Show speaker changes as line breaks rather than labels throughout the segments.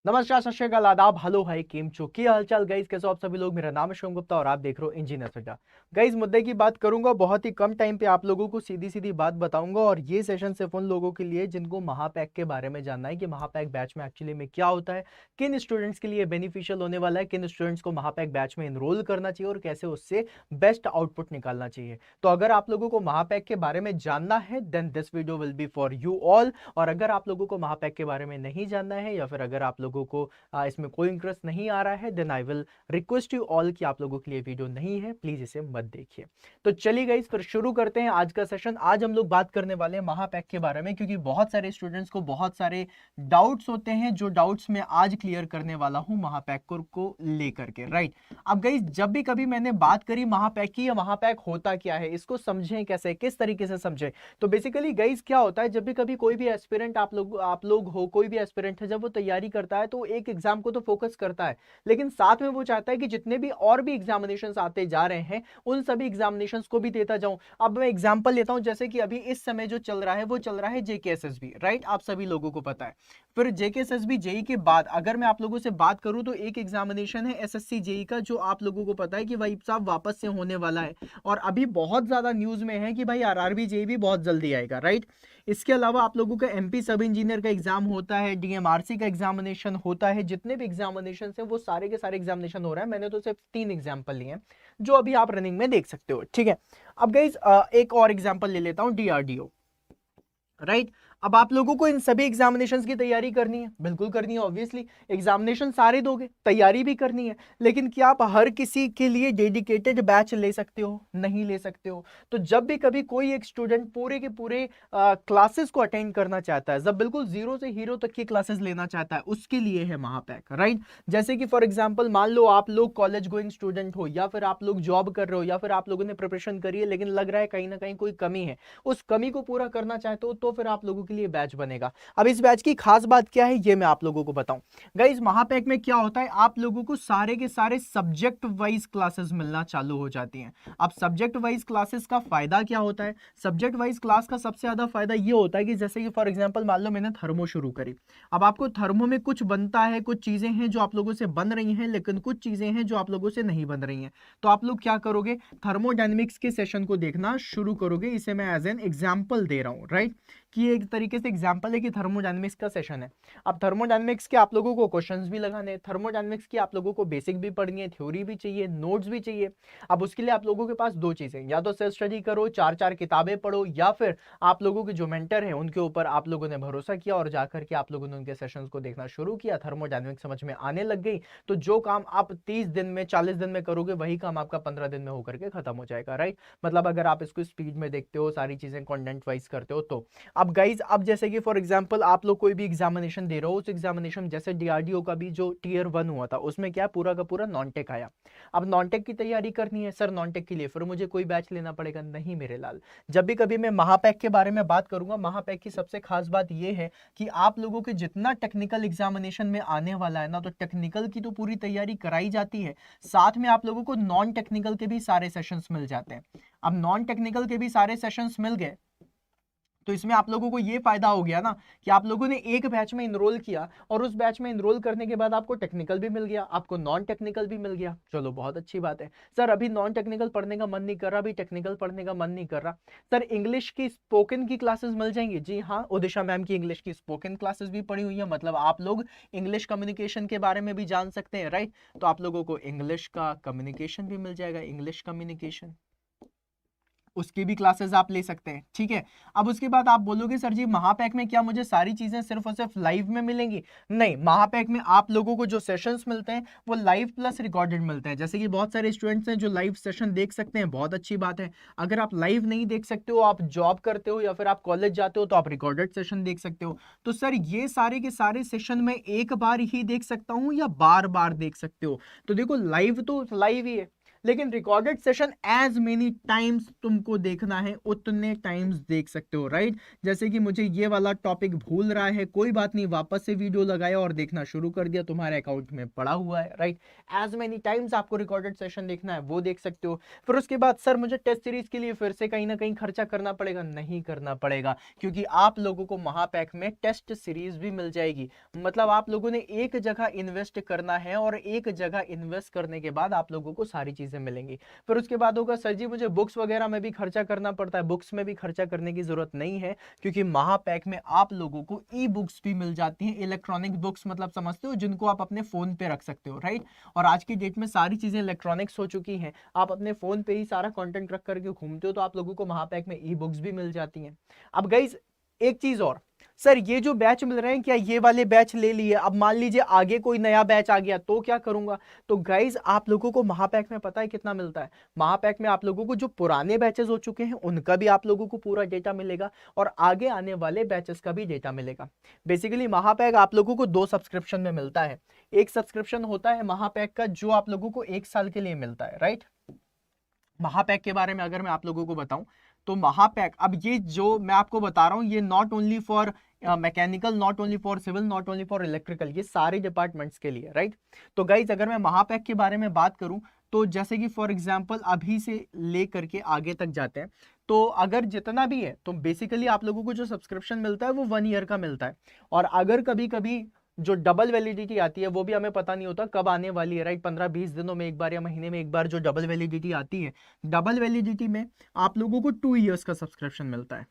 नमस्कार, सत श्री अकाल, आदाब, हेलो, हाय, केम छो, क्या हालचाल गाइस, कैसे हो आप सभी लोग। मेरा नाम है शिवम गुप्ता और आप देख रहे हो इंजीनियर अड्डा। गाइस, मुद्दे की बात करूंगा, बहुत ही कम टाइम पे आप लोगों को सीधी सीधी बात बताऊंगा और ये सेशन सिर्फ उन लोगों के लिए जिनको महापैक के बारे में जानना है कि महापैक बैच में एक्चुअली में क्या होता है, किन स्टूडेंट्स के लिए बेनिफिशियल होने वाला है, किन स्टूडेंट्स को महापैक बैच में एनरोल करना चाहिए और कैसे उससे बेस्ट आउटपुट निकालना चाहिए। तो अगर आप लोगों को महापैक के बारे में जानना है then this video will be for you all. और अगर आप लोगों को महापैक के बारे में नहीं जानना है या फिर अगर आप लोगों को इसमें कोई इंटरेस्ट नहीं आ रहा है then I will request you all कि आप लोगों के लिए वीडियो नहीं है, प्लीज इसे मत देखिए। तो चलिए गाइस, फिर शुरू करते हैं आज का सेशन। आज हम लोग बात करने वाले हैं महापैक के बारे में, क्योंकि बहुत सारे स्टूडेंट्स को बहुत सारे डाउट्स होते हैं, जो डाउट्स मैं आज क्लियर करने वाला हूं महापैक को लेकर के, राइट। अब गाइस, जब भी कभी मैंने बात करी महापैक की या महापैक होता क्या है, इसको समझें कैसे, किस तरीके से समझें। तो बेसिकली गाइस क्या होता है, जब भी कभी कोई भी एस्पिरेंट आप लोग हो, कोई भी एस्पिरेंट है, जब वो तैयारी करता है तो एक एग्जाम को तो फोकस करता है, लेकिन साथ में वो चाहता है कि जितने भी और भी एग्जामिनेशंस आते जा रहे हैं उन सभी एग्जामिनेशंस को भी देता जाऊं। अब मैं एग्जांपल लेता हूं, जैसे कि अभी इस समय जो चल रहा है वो चल रहा है जेकेएसएसबी, राइट, आप सभी लोगों को पता है। फिर जेकेएसएसबी जेई के बाद अगर मैं आप लोगों से बात करूं तो एक एग्जामिनेशन है एसएससी जेई का, जो आप लोगों को पता है कि भाई साहब वापस से होने वाला है और अभी बहुत ज्यादा न्यूज में है कि भाई आरआरबी जेई भी बहुत जल्दी आएगा, राइट। इसके अलावा आप लोगों का एमपी सब इंजीनियर का एग्जाम होता है, डीएमआरसी का एग्जामिनेशन होता है, जितने भी एग्जामिनेशन है वो सारे के सारे एग्जामिनेशन हो रहा है। मैंने तो सिर्फ 3 एग्जाम्पल लिए हैं जो अभी आप रनिंग में देख सकते हो, ठीक है। अब गाइस एक और एग्जाम्पल ले लेता हूं, डीआरडीओ, राइट। अब आप लोगों को इन सभी एग्जामिनेशंस की तैयारी करनी है, बिल्कुल करनी है, ऑब्वियसली एग्जामिनेशन सारे दोगे, तैयारी भी करनी है, लेकिन क्या आप हर किसी के लिए डेडिकेटेड बैच ले सकते हो? नहीं ले सकते हो। तो जब भी कभी कोई एक स्टूडेंट पूरे के पूरे क्लासेस को अटेंड करना चाहता है, जब बिल्कुल जीरो से हीरो तक की क्लासेस लेना चाहता है, उसके लिए है महापैक, राइट। जैसे कि फॉर एग्जाम्पल मान लो आप लोग कॉलेज गोइंग स्टूडेंट हो या फिर आप लोग जॉब कर रहे हो या फिर आप लोगों ने प्रिपरेशन करी है, लेकिन लग रहा है कहीं ना कहीं कोई कमी है, उस कमी को पूरा करना चाहते हो तो फिर आप लोगों के लिए बैच बनेगा। अब इस बैच की खास बात क्या है ये मैं आप लोगों को बताऊं। गाइस, महापैक में क्या होता है, आप लोगों को सारे के सारे सब्जेक्ट वाइज क्लासेस मिलना चालू हो जाती हैं। अब सब्जेक्ट वाइज क्लासेस का फायदा क्या होता है? सब्जेक्ट वाइज क्लास का सबसे ज्यादा फायदा ये होता है कि जैसे कि फॉर एग्जांपल मान लो मैंने थर्मो शुरू करी, अब आपको थर्मो में कुछ बनता है, कुछ चीजें हैं जो आप लोगों से बन रही हैं, लेकिन कुछ चीजें हैं जो आप लोगों से नहीं बन रही हैं। तो आप लोग क्या करोगे, थर्मोडायनेमिक्स के सेशन को देखना शुरू करोगे। इसे मैं एज एन एग्जाम्पल दे रहा हूं, राइट, कि एक तरीके से एग्जांपल है कि थर्मोडायनेमिक्स का सेशन है। अब थर्मोडायनेमिक्स के आप लोगों को क्वेश्चंस भी लगाने हैं, थर्मोडायनेमिक्स की आप लोगों को बेसिक भी पढ़नी है, थ्योरी भी चाहिए, नोट्स भी चाहिए। अब उसके लिए आप लोगों के पास दो चीजें, या तो सेल्फ स्टडी करो, 4-4 किताबें पढ़ो, या फिर आप लोगों के जो मेंटर हैं उनके ऊपर आप लोगों ने भरोसा किया और जाकर के आप लोगों ने उनके सेशंस को देखना शुरू किया, थर्मोडायनेमिक्स समझ में आने लग गई, तो जो काम आप 30 दिन में 40 दिन में करोगे वही काम आपका 15 दिन में होकर के खत्म हो जाएगा, राइट। मतलब अगर आप इसको स्पीड में देखते हो, सारी चीजें कंटेंट वाइज करते हो तो। अब गाइज, अब जैसे कि फॉर एग्जांपल आप लोग कोई भी एग्जामिनेशन दे रहे हो, उस एग्जामिनेशन जैसे डीआरडीओ का भी जो टीयर 1 हुआ था उसमें क्या पूरा का पूरा नॉन टेक आया। अब नॉन टेक की तैयारी करनी है सर, नॉन टेक के लिए फिर मुझे कोई बैच लेना पड़ेगा? नहीं मेरे लाल। जब भी कभी मैं महापैक के बारे में बात करूंगा, महापैक की सबसे खास बात यह है कि आप लोगों के जितना टेक्निकल एग्जामिनेशन में आने वाला है ना, तो टेक्निकल की तो पूरी तैयारी कराई जाती है, साथ में आप लोगों को नॉन टेक्निकल के भी सारे सेशंस मिल जाते हैं। अब नॉन टेक्निकल के भी सारे सेशंस मिल गए तो इसमें आप लोगों को ये फायदा हो गया ना कि आप लोगों ने एक बैच में इनरोल किया और उस बैच में इनरोल करने के बाद आपको टेक्निकल भी मिल गया, आपको नॉन टेक्निकल भी मिल गया। चलो बहुत अच्छी बात है। सर अभी नॉन टेक्निकल पढ़ने का मन नहीं कर रहा, अभी टेक्निकल पढ़ने का मन नहीं कर रहा, सर इंग्लिश की स्पोकन की क्लासेस मिल जाएंगी? जी हाँ, उदिशा मैम की इंग्लिश की स्पोकन क्लासेस भी पढ़ी हुई है, मतलब आप लोग इंग्लिश कम्युनिकेशन के बारे में भी जान सकते हैं, राइट। तो आप लोगों को इंग्लिश का कम्युनिकेशन भी मिल जाएगा, इंग्लिश कम्युनिकेशन, उसकी भी क्लासेस आप ले सकते हैं, ठीक है। अब उसके बाद आप बोलोगे सर जी महापैक में क्या मुझे सारी चीजें सिर्फ और सिर्फ लाइव में मिलेंगी? नहीं, महापैक में आप लोगों को जो सेशंस मिलते हैं वो लाइव प्लस रिकॉर्डेड मिलते हैं। जैसे कि बहुत सारे स्टूडेंट्स हैं जो लाइव सेशन देख सकते हैं, बहुत अच्छी बात है। अगर आप लाइव नहीं देख सकते हो, आप जॉब करते हो या फिर आप कॉलेज जाते हो, तो आप रिकॉर्डेड सेशन देख सकते हो। तो सर ये सारे के सारे सेशन में एक बार ही देख सकता हूं या बार बार देख सकते हो? तो देखो लाइव तो लाइव ही है, लेकिन recorded session as many times तुमको देखना है उतने टाइम्स देख सकते हो, राइट। जैसे कि मुझे ये वाला टॉपिक भूल रहा है, कोई बात नहीं, वापस से वीडियो लगाया और देखना शुरू कर दिया, तुम्हारे अकाउंट में पड़ा हुआ है, राइट। एज मेनी टाइम्स आपको रिकॉर्डेड सेशन देखना है, वो देख सकते हो। फिर उसके बाद सर मुझे टेस्ट सीरीज के लिए फिर से कहीं ना कहीं खर्चा करना पड़ेगा, नहीं करना पड़ेगा, क्योंकि आप लोगों को महापैक में टेस्ट सीरीज भी मिल जाएगी। मतलब आप लोगों ने एक जगह इन्वेस्ट करना है और एक जगह इन्वेस्ट करने के बाद आप लोगों को सारी चीजें मिलेंगी। फिर उसके बाद होगा सर जी मुझे बुक्स वगैरह में भी खर्चा करना पड़ता है, बुक्स में भी खर्चा करने की जरूरत नहीं है, क्योंकि महापैक में आप लोगों को ई बुक्स भी मिल जाती हैं, इलेक्ट्रॉनिक बुक्स, मतलब समझते हो, जिनको आप अपने फोन पे रख सकते हो, राइट। और आज की डेट में सारी चीजें इलेक्ट्रॉनिक्स हो चुकी हैं, आप अपने फोन पे ही सारा कंटेंट रख करके घूमते हो, तो आप लोगों को महापैक में ई बुक्स भी मिल जाती हैं। अब गाइस एक चीज और, सर ये जो बैच मिल रहे हैं क्या ये वाले बैच ले लिए, अब मान लीजिए आगे कोई नया बैच आ गया तो क्या करूंगा। तो गाइज आप लोगों को महापैक में पता है कितना मिलता है, महापैक में आप लोगों को जो पुराने बैचेस हो चुके हैं उनका भी आप लोगों को पूरा डेटा मिलेगा और आगे आने वाले बैचेस का भी डेटा मिलेगा। बेसिकली महापैक आप लोगों को 2 सब्सक्रिप्शन में मिलता है। एक सब्सक्रिप्शन होता है महापैक का जो आप लोगों को 1 साल के लिए मिलता है, राइट। महापैक के बारे में अगर मैं आप लोगों को बताऊं तो महापैक, अब ये जो मैं आपको बता रहा हूं ये not only for mechanical, not only for civil, not only for electrical, ये सारे डिपार्टमेंट्स के लिए, राइट। तो गाइज अगर मैं महापैक के बारे में बात करूं तो जैसे कि फॉर एग्जांपल अभी से ले करके आगे तक जाते हैं, तो अगर जितना भी है तो बेसिकली आप लोगों को जो सब्सक्रिप्शन मिलता है वो 1 ईयर का मिलता है। और अगर कभी कभी जो डबल वैलिडिटी आती है वो भी हमें पता नहीं होता कब आने वाली है, राइट। 15-20 दिनों में एक बार या महीने में एक बार जो डबल वैलिडिटी आती है, डबल वैलिडिटी में आप लोगों को 2 ईयर्स का सब्सक्रिप्शन मिलता है।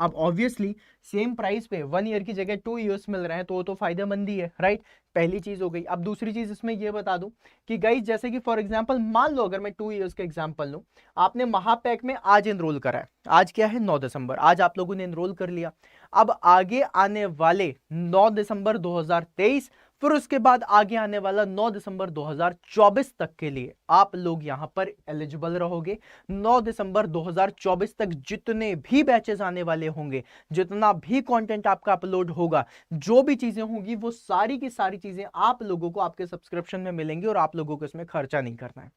अब ऑब्वियसली सेम प्राइस पे 1 ईयर की जगह 2 ईयर्स मिल रहे हैं तो वो तो फायदेमंद ही है, राइट। पहली चीज हो गई। अब दूसरी चीज इसमें ये बता दूं कि गाइस जैसे कि फॉर एग्जांपल मान लो अगर मैं 2 ईयर्स का एग्जांपल लूं, आपने महापैक में आज एनरोल करा है, आज क्या है 9 दिसंबर, आज आप लोगों ने एनरोल कर लिया। अब आगे आने वाले 9 दिसंबर 2023, फिर उसके बाद आगे आने वाला 9 दिसंबर 2024 तक के लिए आप लोग यहां पर एलिजिबल रहोगे। 9 दिसंबर 2024 तक जितने भी बैचेस आने वाले होंगे, जितना भी कंटेंट आपका अपलोड होगा, जो भी चीजें होंगी, वो सारी की सारी चीजें आप लोगों को आपके सब्सक्रिप्शन में मिलेंगी और आप लोगों को इसमें खर्चा नहीं करना है।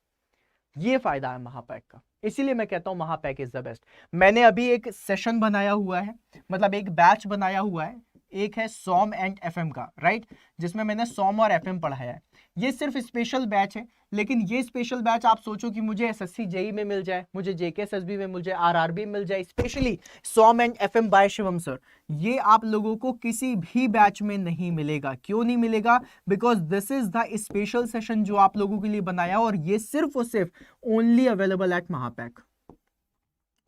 ये फायदा है महापैक का, इसीलिए मैं कहता हूं महापैक इज द बेस्ट। मैंने अभी एक सेशन बनाया हुआ है, मतलब एक बैच बनाया हुआ है, एक है सॉम एंड एफएम का, राइट, जिसमें मैंने सॉम और एफएम पढ़ाया है। ये सिर्फ स्पेशल बैच है, लेकिन ये स्पेशल बैच आप सोचो कि मुझे एसएससी जेई में मिल जाए, मुझे जेकेएसएसबी में मिल जाए, आरआरबी मिल जाए, स्पेशली सॉम and FM by Shivam sir, ये आप लोगों को किसी भी बैच में नहीं मिलेगा। क्यों नहीं मिलेगा? Because this is the special session जो आप लोगों के लिए बनाया और ये सिर्फ और सिर्फ ओनली अवेलेबल एट महापैक।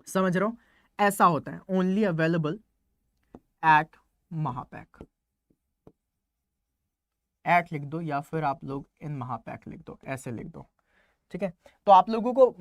समझ रहे हो? ऐसा होता है, ओनली अवेलेबल एट महापैक। एट लिख दो या फिर आप लोग इन महापैक लिख दो, ऐसे लिख दो, ठीक है। तो आप लोगों को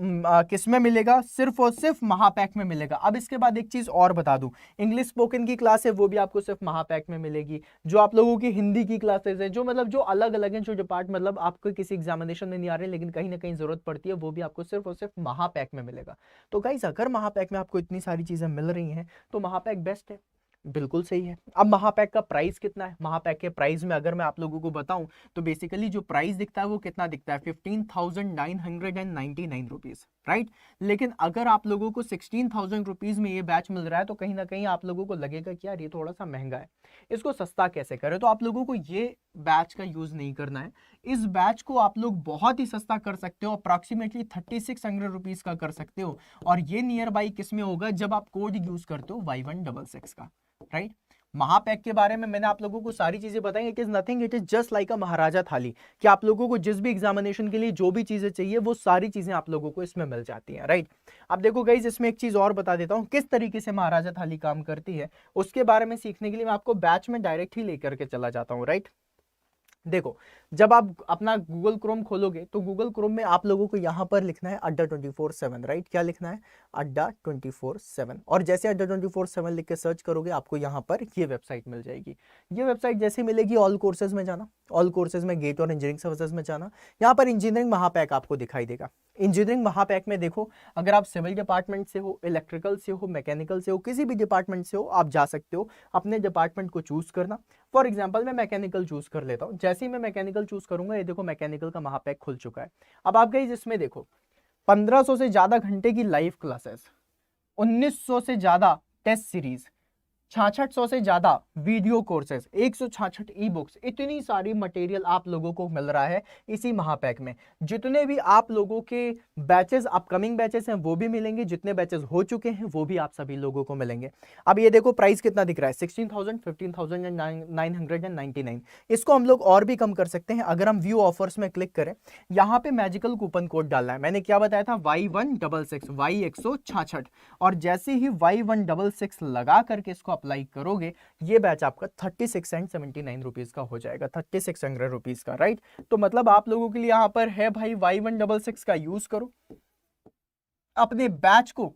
किस में मिलेगा? सिर्फ और सिर्फ महापैक में मिलेगा। अब इसके बाद एक चीज और बता दूं, इंग्लिश स्पोकन की क्लास है वो भी आपको सिर्फ महापैक में मिलेगी। जो आप लोगों की हिंदी की क्लासेस है, जो मतलब जो अलग अलग हैं, जो डिपार्ट मतलब आपको किसी एग्जामिनेशन में नहीं आ रहे लेकिन कहीं ना कहीं जरूरत पड़ती है, वो भी आपको सिर्फ और सिर्फ महापैक में मिलेगा। तो गाइस अगर महापैक में आपको इतनी सारी चीजें मिल रही हैं तो महापैक बेस्ट है, बिल्कुल सही है। अब महापैक का प्राइस कितना है? महापैक के प्राइस में अगर मैं आप लोगों को बताऊं तो बेसिकली जो प्राइस दिखता है वो कितना दिखता है, 15,999 रुपीज, राइट। लेकिन अगर आप लोगों को 16,000 रुपीज में ये बैच मिल रहा है तो कहीं ना कहीं आप लोगों को लगेगा कि यार ये थोड़ा सा महंगा है, इसको सस्ता कैसे करें। तो आप लोगों को ये बैच का यूज नहीं करना है। इस बैच को आप लोग बहुत ही सस्ता कर सकते हो, अप्रॉक्सीमेटली 3600 रुपीज का कर सकते हो। और ये नियर बाई किस में होगा? जब आप कोड यूज करते हो Y166 का, राइट। महापैक के बारे में मैंने आप लोगों को सारी चीजें बताई। It is nothing, it is just like a maharaja thali, कि आप लोगों को जिस भी एग्जामिनेशन के लिए जो भी चीजें चाहिए वो सारी चीजें आप लोगों को इसमें मिल जाती हैं, राइट। अब देखो गाइस, इसमें एक चीज और बता देता हूं किस तरीके से महाराजा थाली काम करती है। उसके बारे में सीखने के लिए मैं आपको बैच में डायरेक्ट ही लेकर के चला जाता हूं, राइट। देखो, जब आप अपना गूगल क्रोम खोलोगे तो गूगल क्रोम में आप लोगों को यहां पर लिखना है अड्डा 24/7, राइट। क्या लिखना है? अड्डा 24/7। और जैसे अड्डा 24/7 लिख के सर्च करोगे आपको यहां पर ये वेबसाइट मिल जाएगी। ये वेबसाइट जैसे मिलेगी, ऑल कोर्सेज में जाना, ऑल कोर्सेज में गेट और इंजीनियरिंग सर्विसेज में जाना, यहाँ पर इंजीनियरिंग महापैक आपको दिखाई देगा। इंजीनियरिंग महापैक में देखो, अगर आप सिविल डिपार्टमेंट से हो, इलेक्ट्रिकल से हो, मैकेनिकल से हो, किसी भी डिपार्टमेंट से हो, आप जा सकते हो। अपने डिपार्टमेंट को चूज करना। फॉर एग्जाम्पल मैं मैकेनिकल चूज कर लेता हूँ। जैसे ही मैं मैकेनिकल चूज करूंगा, ये देखो मैकेनिकल का महापैक खुल चुका है। अब आप गाइस इसमें देखो, 1500 से ज्यादा घंटे की लाइव क्लासेस, 1900 से ज्यादा टेस्ट सीरीज, 6600 से ज्यादा वीडियो कोर्सेज, 166 ई बुक्स, इतनी सारी मटेरियल आप लोगों को मिल रहा है इसी महापैक में। जितने भी आप लोगों के बैचेस, अपकमिंग बैचेस हैं वो भी मिलेंगे, जितने बैचेस हो चुके हैं वो भी आप सभी लोगों को मिलेंगे। अब ये देखो प्राइस कितना दिख रहा है, 16,000, 15,999। इसको हम लोग और भी कम कर सकते हैं अगर हम व्यू ऑफर्स में क्लिक करें। यहाँ पे मैजिकल कूपन कोड डालना है, मैंने क्या बताया था, Y166 Y166, और जैसे ही Y166 लगा करके इसको अप्लाई करोगे ये बैच आपका 3679 का हो जाएगा, 3600 रुपीज का, राइट। तो मतलब आप लोगों के लिए यहां पर है भाई, Y166 का यूज करो, अपने बैच को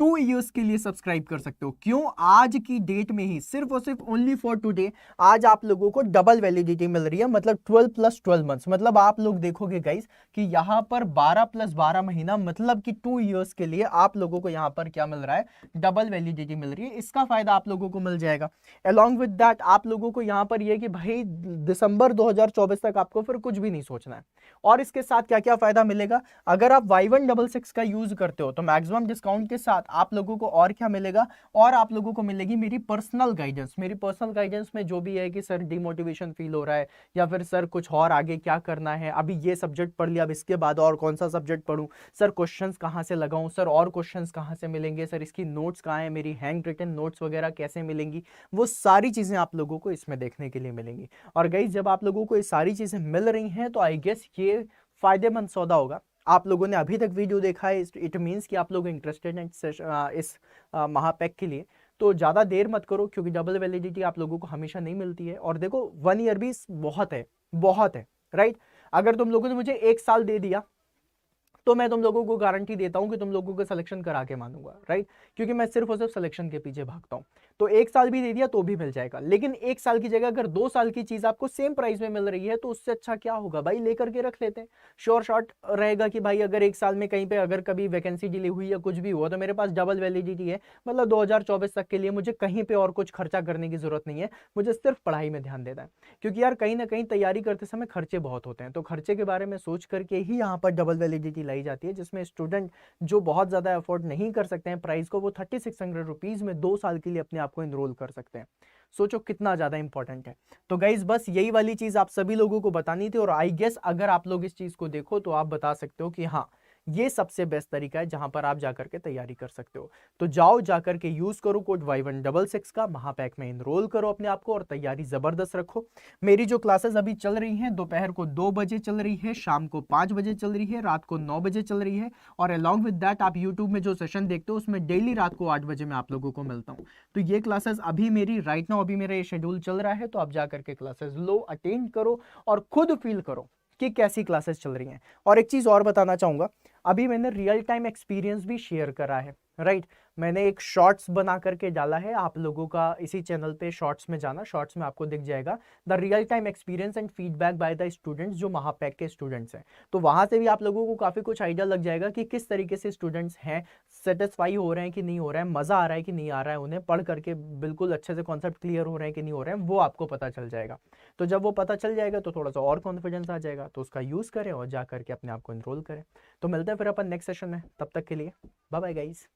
2 इयर्स के लिए सब्सक्राइब कर सकते हो। क्यों? आज की डेट में ही सिर्फ और सिर्फ ओनली फॉर टुडे आज आप लोगों को डबल वैलिडिटी मिल रही है, मतलब 12 + 12 मंथ्स। मतलब आप लोग देखोगे गाइस कि यहां पर 12 + 12 महीना, मतलब कि 2 इयर्स के लिए आप लोगों को यहां पर क्या मिल रहा है, डबल वैलिडिटी मिल रही है। इसका फायदा आप लोगों को मिल जाएगा। अलॉन्ग विद दैट आप लोगों को यहां पर यह कि भाई दिसंबर 2024 तक आपको फिर कुछ भी नहीं सोचना है। और इसके साथ क्या क्या फायदा मिलेगा, अगर आप Y166 का यूज करते हो तो मैक्सिमम डिस्काउंट के साथ आप लोगों को और क्या मिलेगा, और आप लोगों को मिलेगी मेरी पर्सनल गाइडेंस। मेरी पर्सनल गाइडेंस में जो भी है कि सर डिमोटिवेशन फील हो रहा है, या फिर सर कुछ और आगे क्या करना है, अभी ये सब्जेक्ट पढ़ लिया, अब इसके बाद और कौन सा सब्जेक्ट पढ़ूं, सर क्वेश्चंस कहां से लगाऊं, सर और क्वेश्चंस कहां से मिलेंगे, सर इसकी नोट्स कहां है, मेरी हैंड रिटन नोट्स वगैरह कैसे मिलेंगी, वो सारी चीजें आप लोगों को इसमें देखने के लिए मिलेंगी। और गाइस जब आप लोगों को ये सारी चीजें मिल रही हैं तो आई गेस ये फायदेमंद सौदा होगा। आप लोगों ने अभी तक वीडियो देखा है, इट मीन्स कि आप लोग इंटरेस्टेड हैं इस महापैक के लिए। तो ज़्यादा देर मत करो, क्योंकि डबल वैलिडिटी आप लोगों को हमेशा नहीं मिलती है। और देखो 1 ईयर भी बहुत है, बहुत है, राइट। अगर तुम लोगों ने मुझे 1 साल दे दिया तो मैं तुम लोगों को गारंटी देता हूं कि तुम लोगों को सिलेक्शन करा के मानूंगा, राइट, क्योंकि मैं सिर्फ और सिर्फ सिलेक्शन के पीछे भागता हूं। तो 1 साल भी दे दिया तो भी मिल जाएगा, लेकिन 1 साल की जगह अगर 2 साल की चीज आपको सेम प्राइस में मिल रही है तो उससे अच्छा क्या होगा भाई, लेकर के रख लेते हैं। श्योर शॉट रहेगा कि भाई अगर 1 साल में कहीं पे अगर कभी वैकेंसी डिले हुई या कुछ भी हुआ तो मेरे पास डबल वैलिडिटी है, मतलब 2024 तक के लिए मुझे कहीं पे और कुछ खर्चा करने की जरूरत नहीं है, मुझे सिर्फ पढ़ाई में ध्यान देना है। क्योंकि यार कहीं ना कहीं तैयारी करते समय खर्चे बहुत होते हैं, तो खर्चे के बारे में सोच करके ही यहाँ पर डबल वैलिडिटी लाई जाती है, जिसमें स्टूडेंट जो बहुत ज्यादा अफोर्ड नहीं कर सकते हैं प्राइस को, वो 3600 रुपीज में 2 साल के लिए अपने आप को इनरोल कर सकते हैं। सोचो कितना ज्यादा इंपॉर्टेंट है। तो गाइज बस यही वाली चीज आप सभी लोगों को बतानी थी, और आई गेस अगर आप लोग इस चीज को देखो तो आप बता सकते हो कि हाँ ये सबसे बेस्ट तरीका है जहां पर आप जाकर के तैयारी कर सकते हो। तो जाओ जाकर के यूज करो कोड Y166 का, महापैक में इनरोल करो अपने आप को और तैयारी जबरदस्त रखो। मेरी जो क्लासेस अभी चल रही हैं, दोपहर को 2 बजे चल रही है, शाम को 5 बजे चल रही है, रात को 9 बजे चल रही है, और अलॉन्ग विद दैट आप यूट्यूब में जो सेशन देखते हो उसमें डेली रात को 8 बजे मैं आप लोगों को मिलता हूँ। तो ये क्लासेस अभी मेरी राइट नाउ अभी मेरा ये शेड्यूल चल रहा है, तो आप जाकर के क्लासेस लो, अटेंड करो और खुद फील करो कि कैसी क्लासेस चल रही हैं। और एक चीज और बताना चाहूंगा, अभी मैंने रियल टाइम एक्सपीरियंस भी शेयर करा है, राइट। मैंने एक शॉर्ट्स बना करके डाला है, आप लोगों का इसी चैनल पे शॉर्ट्स में जाना, शॉर्ट्स में आपको दिख जाएगा the real time experience and feedback by the students जो महापैक के स्टूडेंट्स हैं। तो वहां से भी आप लोगों को काफी कुछ आइडिया लग जाएगा कि किस तरीके से स्टूडेंट्स हैं, सेटिस्फाई हो रहे हैं कि नहीं हो रहा है, मजा आ रहा है कि नहीं आ रहा है, उन्हें पढ़ करके बिल्कुल अच्छे से कॉन्सेप्ट क्लियर हो रहे हैं कि नहीं हो रहे हैं, वो आपको पता चल जाएगा। तो जब वो पता चल जाएगा तो थोड़ा सा और कॉन्फिडेंस आ जाएगा, तो उसका यूज करें और जा करके अपने आप को एनरोल करें। तो मिलते हैं फिर अपन नेक्स्ट सेशन में, तब तक के लिए बाय बाय गाइस।